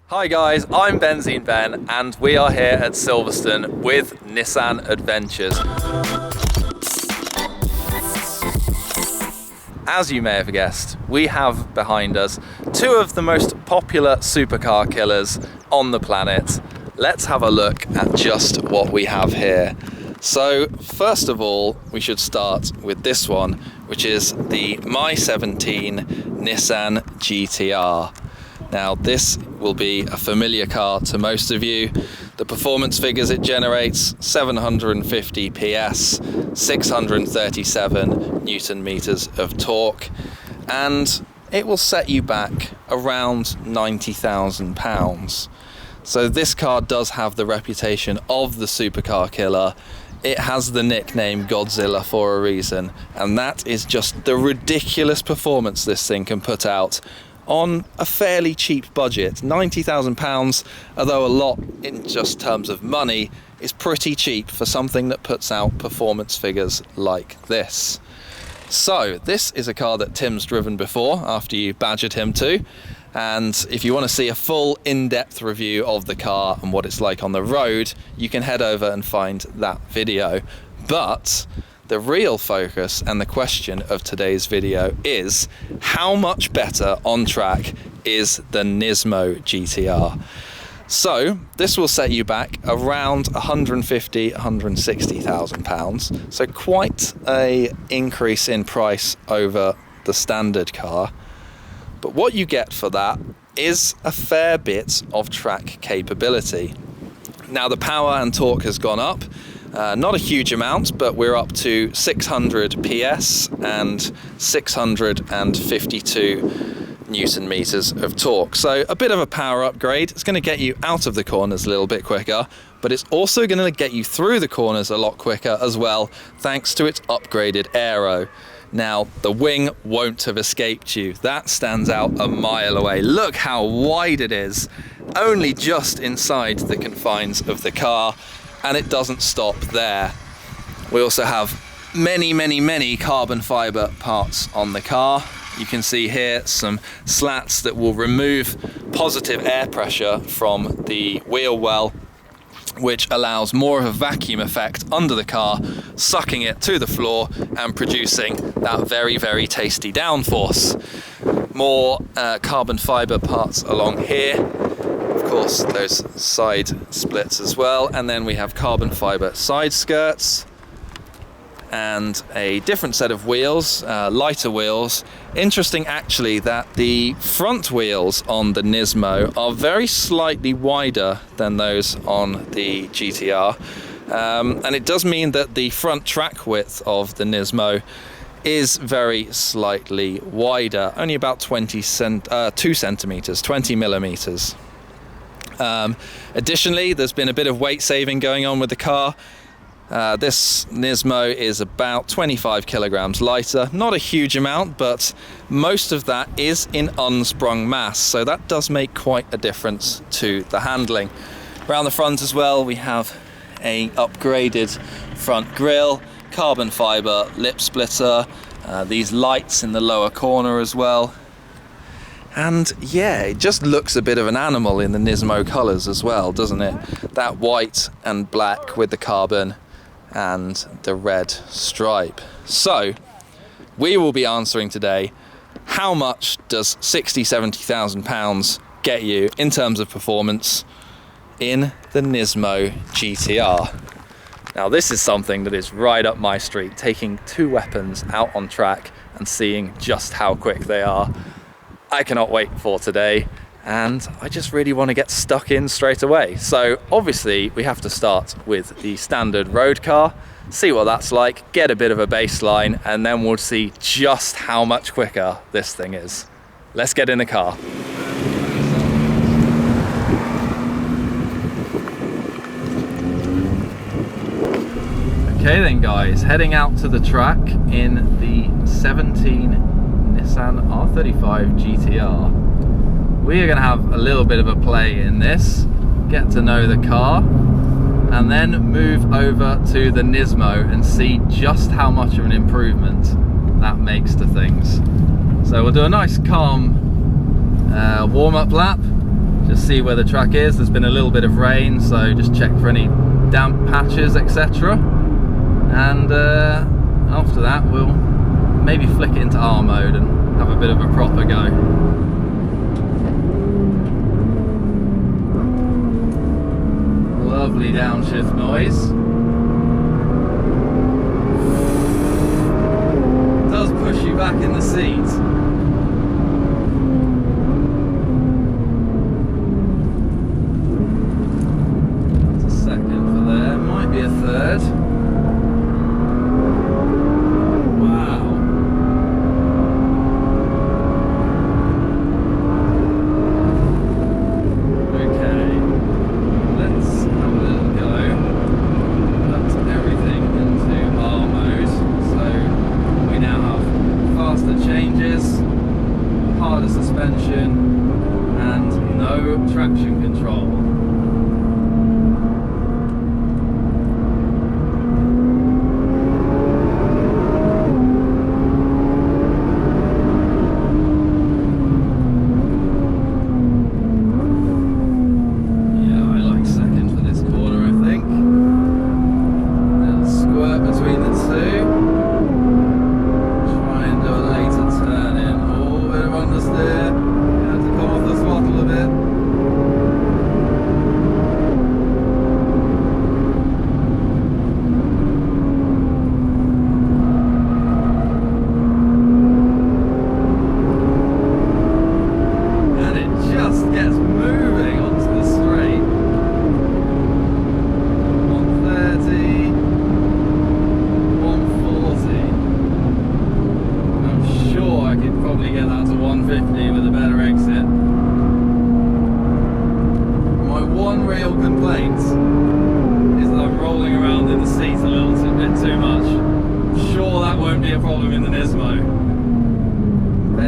Hi guys, I'm BenzeneBen and we are here at Silverstone with Nissan Adventures. As you may have guessed, we have behind us two of the most popular supercar killers on the planet. Let's have a look at just what we have here. So first of all, we should start with this one, which is the MY2017 Nissan GT-R. Now this will be a familiar car to most of you. The performance figures it generates: 750 PS, 637 Newton meters of torque, and it will set you back around £90,000. So this car does have the reputation of the supercar killer. It has the nickname Godzilla for a reason, and that is just the ridiculous performance this thing can put out on a fairly cheap budget. £90,000, although a lot in just terms of money, is pretty cheap for something that puts out performance figures like this. So this is a car that Tim's driven before after you badgered him to, and if you want to see a full in-depth review of the car and what it's like on the road, you can head over and find that video. But the real focus and the question of today's video is: how much better on track is the Nismo GT-R? So this will set you back around £150,000–160,000, so quite a increase in price over the standard car. But what you get for that is a fair bit of track capability. Now the power and torque has gone up. Not a huge amount, but we're up to 600 PS and 652 Newton meters of torque. So a bit of a power upgrade. It's going to get you out of the corners a little bit quicker, but it's also going to get you through the corners a lot quicker as well, thanks to its upgraded aero. Now, the wing won't have escaped you. That stands out a mile away. Look how wide it is, only just inside the confines of the car. And it doesn't stop there. We also have many carbon fiber parts on the car. You can see here some slats that will remove positive air pressure from the wheel well, which allows more of a vacuum effect under the car, sucking it to the floor and producing that very tasty downforce. More carbon fiber parts along here. Of course, those side splits as well, and then we have carbon fiber side skirts and a different set of wheels, lighter wheels. Interesting actually that the front wheels on the Nismo are very slightly wider than those on the GTR, and it does mean that the front track width of the Nismo is very slightly wider, only about 2 centimeters, 20 millimeters. Additionally, there's been a bit of weight saving going on with the car. This Nismo is about 25 kilograms lighter, not a huge amount, but most of that is in unsprung mass, so that does make quite a difference to the handling. Around the front as well, we have a upgraded front grille, carbon fiber lip splitter, these lights in the lower corner as well. And yeah, it just looks a bit of an animal in the Nismo colours as well, doesn't it? That white and black with the carbon and the red stripe. So, we will be answering today, how much does £60,000–70,000 get you in terms of performance in the Nismo GT-R? Now this is something that is right up my street, taking two weapons out on track and seeing just how quick they are. I cannot wait for today, and I just really want to get stuck in straight away. So obviously we have to start with the standard road car, see what that's like, get a bit of a baseline, and then we'll see just how much quicker this thing is. Let's get in the car. Okay then guys, heading out to the track in the 17 Nissan R35 GT-R. We are going to have a little bit of a play in this, get to know the car, and then move over to the Nismo and see just how much of an improvement that makes to things. So we'll do a nice calm warm-up lap, just see where the track is. There's been a little bit of rain, so just check for any damp patches, etc. And after that we'll maybe flick it into R mode and have a bit of a proper go. Lovely downshift noise. Does push you back in the seat. That's a second for there, might be a third. Wow. Okay, let's have a little go. Put everything into R mode. So we now have faster changes, harder suspension, and no traction control.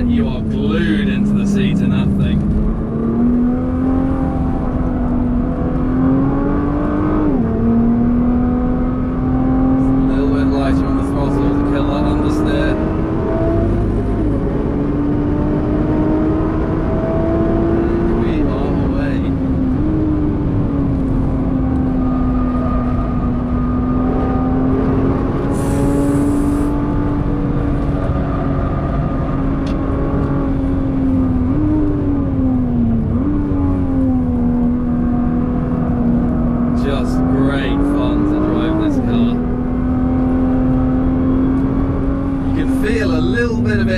You are glued into the seat in that thing. It's a little bit lighter on the throttle to kill that understeer. And we are away.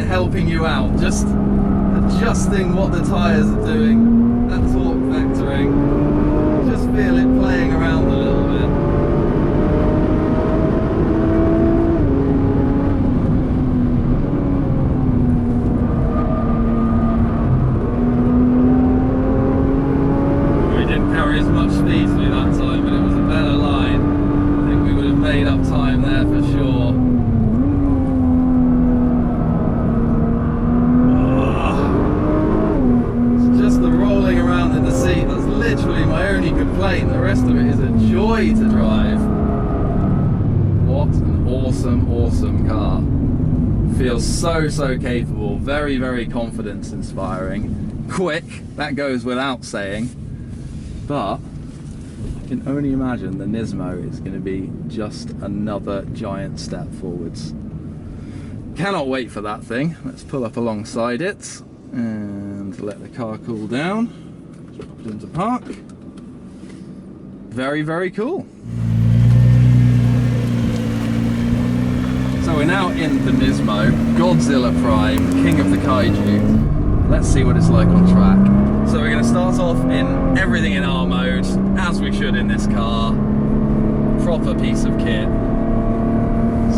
Helping you out, just adjusting what the tyres are doing, that torque vectoring, just feel it playing around a little bit. We didn't carry as much speed through that time, but it was a better line. I think we would have made up time there for sure. Literally my only complaint. The rest of it is a joy to drive. What an awesome car. Feels so capable, very confidence inspiring, quick, that goes without saying, but I can only imagine the Nismo is going to be just another giant step forwards. Cannot wait for that thing. Let's pull up alongside it and let the car cool down. Put it into park. Very cool. So we're now in the Nismo, Godzilla Prime, king of the kaiju. Let's see what it's like on track. So we're going to start off in everything in R mode, as we should in this car. Proper piece of kit.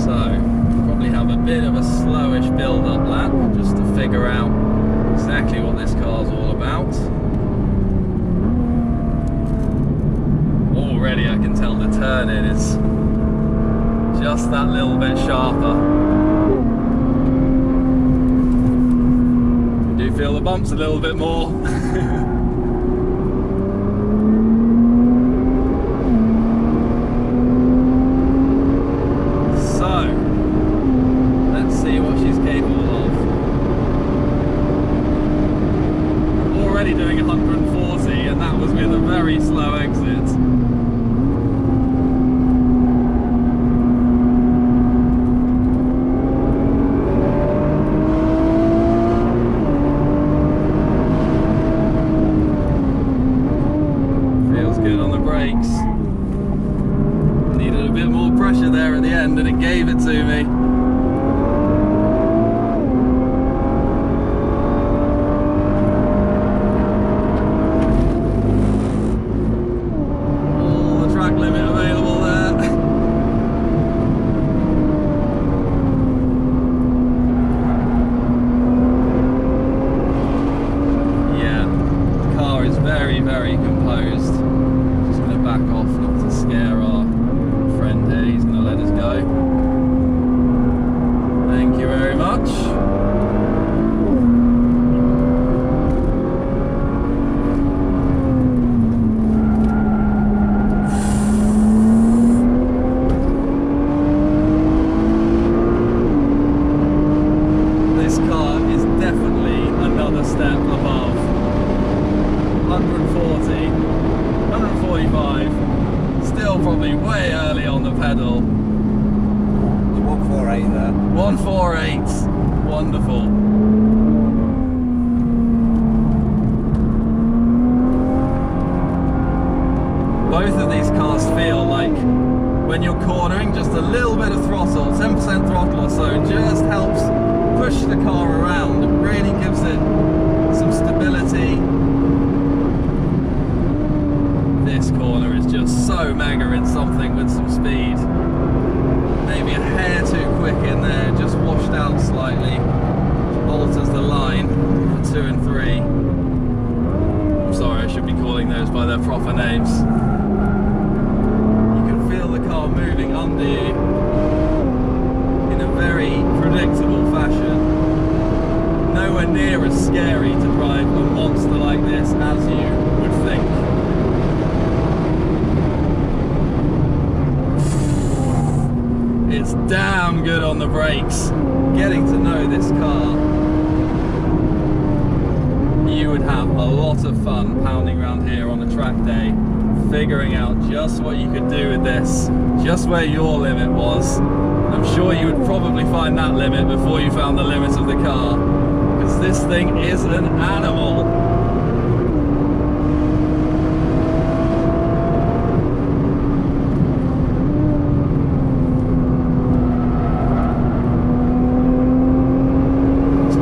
So probably have a bit of a slowish build-up lap just to figure out exactly what this car's all about. Already I can tell the turn-in is just that little bit sharper. You do feel the bumps a little bit more. So, let's see what she's capable of. Already doing 140. very slow exit. Feels good on the brakes. Needed a bit more pressure there at the end and it gave it to me. Very composed. Just going to back off not to scare our friend here. He's going to let us go. Thank you very much. This car is definitely another step above 140, 145, still probably way early on the pedal. 148 there. 148, wonderful. Both of these cars feel like when you're cornering, just a little bit of throttle, 10% throttle or so, just helps push the car around. It really gives it some stability. This corner is just so mega in something with some speed. Maybe a hair too quick in there, just washed out slightly. Alters the line for 2 and 3. I'm sorry, I should be calling those by their proper names. You can feel the car moving under you in a very predictable fashion. Nowhere near as scary to drive a monster like this as you would think. It's damn good on the brakes. Getting to know this car, you would have a lot of fun pounding around here on a track day, figuring out just what you could do with this, just where your limit was. I'm sure you would probably find that limit before you found the limit of the car, because this thing is an animal.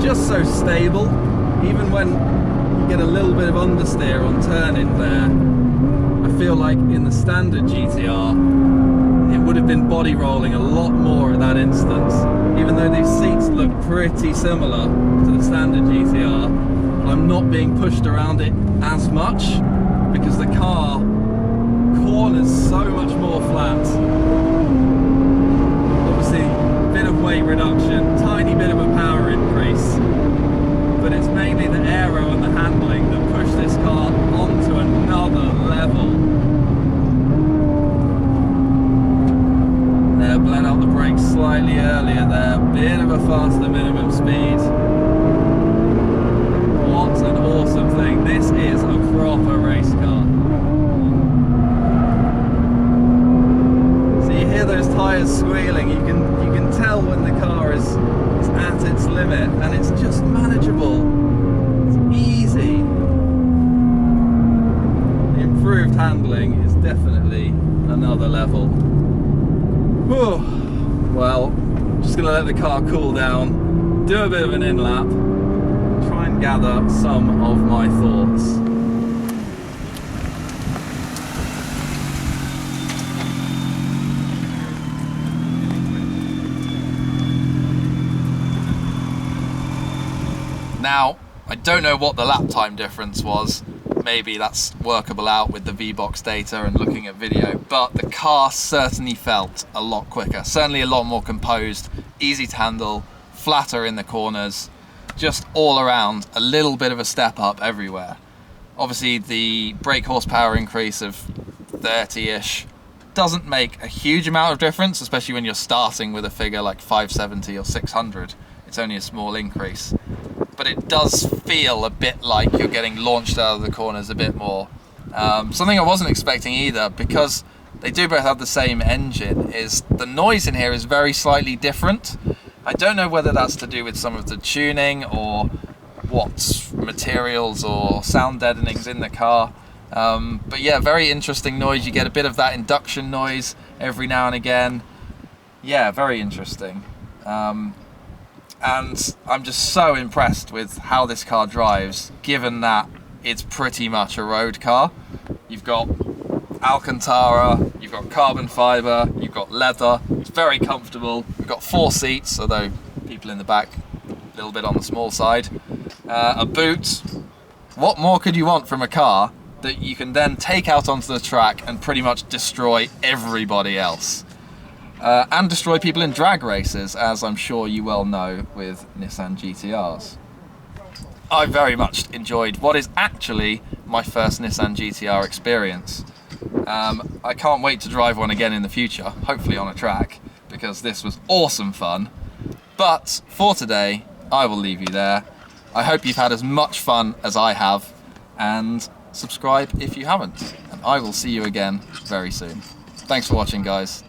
Just so stable, even when you get a little bit of understeer on turning there. I feel like in the standard GTR it would have been body rolling a lot more at that instance. Even though these seats look pretty similar to the standard GTR, I'm not being pushed around it as much because the car corners so much more flat. Obviously a bit of weight reduction, tiny bit of a power increase, but it's mainly the aero and the handling that push this car onto another level. There, bled out the brakes slightly earlier there, bit of a faster minimum speed. What an awesome thing. This is a proper race car. So you hear those tyres squealing, you can tell when the car is at its limit, and it's just manageable. It's easy. The improved handling is definitely another level. Whew. Well, just gonna let the car cool down, do a bit of an in-lap, try and gather some of my thoughts. Now, I don't know what the lap time difference was. Maybe that's workable out with the VBox data and looking at video, but the car certainly felt a lot quicker, certainly a lot more composed, easy to handle, flatter in the corners, just all around a little bit of a step up everywhere. Obviously the brake horsepower increase of 30-ish doesn't make a huge amount of difference, especially when you're starting with a figure like 570 or 600. It's only a small increase. But it does feel a bit like you're getting launched out of the corners a bit more. Something I wasn't expecting either, because they do both have the same engine, is the noise in here is very slightly different. I don't know whether that's to do with some of the tuning or what materials or sound deadening's in the car. But yeah, very interesting noise. You get a bit of that induction noise every now and again. Yeah, very interesting. And I'm just so impressed with how this car drives, given that it's pretty much a road car. You've got Alcantara, you've got carbon fibre, you've got leather. It's very comfortable. You've got 4 seats, although people in the back a little bit on the small side. A boot. What more could you want from a car that you can then take out onto the track and pretty much destroy everybody else? And destroy people in drag races, as I'm sure you well know with Nissan GT-Rs. I very much enjoyed what is actually my first Nissan GT-R experience. I can't wait to drive one again in the future, hopefully on a track, because this was awesome fun. But for today, I will leave you there. I hope you've had as much fun as I have, and subscribe if you haven't. And I will see you again very soon. Thanks for watching, guys.